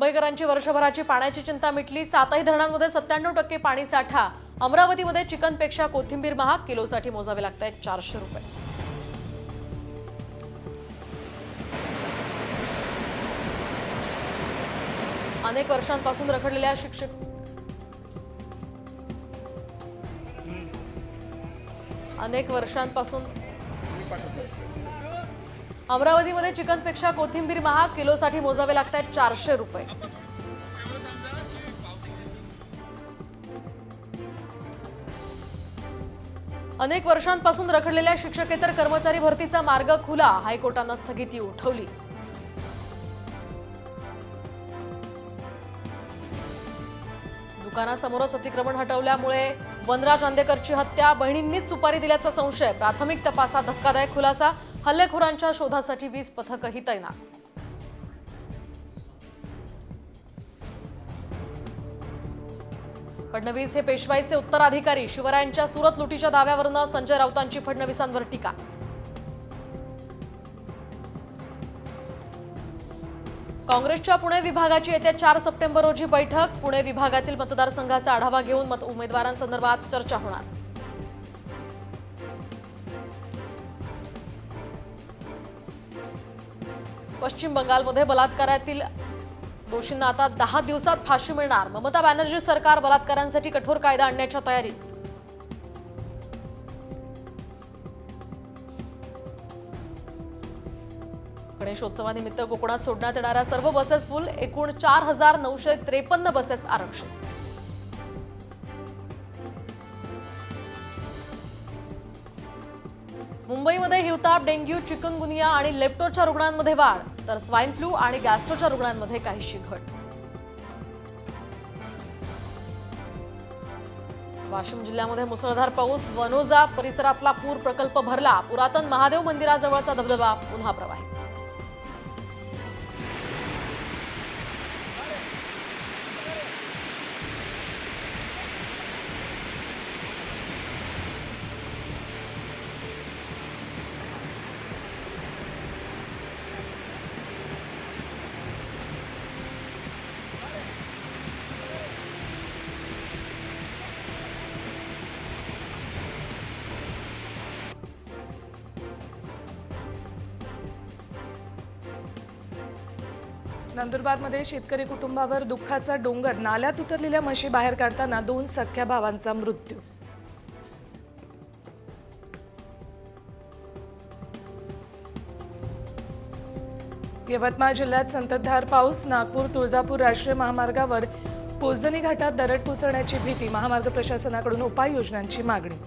मुंबईकरांची वर्षभराची पाण्याची चिंता मिटली। 7ही धरणांमध्ये 97% पाणी साठा। अमरावतीमध्ये चिकनपेक्षा कोथिंबीर महाग, किलोसाठी मोजावे लागतायत 400 रुपये। अनेक वर्षांपासून रखडलेल्या अमरावतीमध्ये चिकनपेक्षा कोथिंबीर महाग, किलोसाठी मोजावे लागतायत 400 रुपये। अनेक वर्षांपासून रखडलेल्या शिक्षकेतर कर्मचारी भरतीचा मार्ग खुला, हायकोर्टाने स्थगिती उठवली। दुकानासमोरच अतिक्रमण हटवल्यामुळे वनराज चांदेकरची हत्या, बहिणींनीच सुपारी दिल्याचा संशय। प्राथमिक तपासात धक्कादायक खुलासा, हल्लेखोरांच्या शोधासाठी 20 पथकही तैनात। फडणवीस हे पेशवाईचे उत्तराधिकारी, शिवरायांच्या सुरत लुटीच्या दाव्यावरून संजय राऊतांची फडणवीसांवर टीका। काँग्रेसच्या पुणे विभागाची येत्या 4 सप्टेंबर रोजी बैठक। पुणे विभागातील मतदारसंघाचा आढावा घेऊन उमेदवारांसंदर्भात चर्चा होणार। पश्चिम बंगालमध्ये बलात्कारातील दोषींना आता 10 दिवसात फाशी मिळणार। ममता बॅनर्जी सरकार बलात्कारांसाठी कठोर कायदा आणण्याच्या तयारीत। गणेशोत्सवानिमित्त कोकणात सोडण्यात येणाऱ्या सर्व बसेस फुल, एकूण 4953 बसेस आरक्षित। मुंबईमध्ये हिवताप, डेंग्यू, चिकनगुनिया आणि लेप्टोच्या रुग्णांमध्ये वाढ, तर स्वाईन फ्लू आणि गॅस्ट्रोच्या रुग्णांमध्ये काहीशी घट। वाशिम जिल्ह्यामध्ये मुसळधार पाऊस, वनोजा परिसरातला पूर प्रकल्प भरला। पुरातन महादेव मंदिराजवळचा धबधबा पुन्हा प्रवाहित। नंदुरबारमध्ये शेतकरी कुटुंबावर दुःखाचा डोंगर, नाल्यात उतरलेल्या म्हशी बाहेर काढताना 2 सख्या भावांचा मृत्यू। यवतमाळ जिल्ह्यात संततधार पाऊस, नागपूर तुळजापूर राष्ट्रीय महामार्गावर पोजदनी घाटात दरड कोसळण्याची भीती, महामार्ग प्रशासनाकडून उपाययोजनांची मागणी।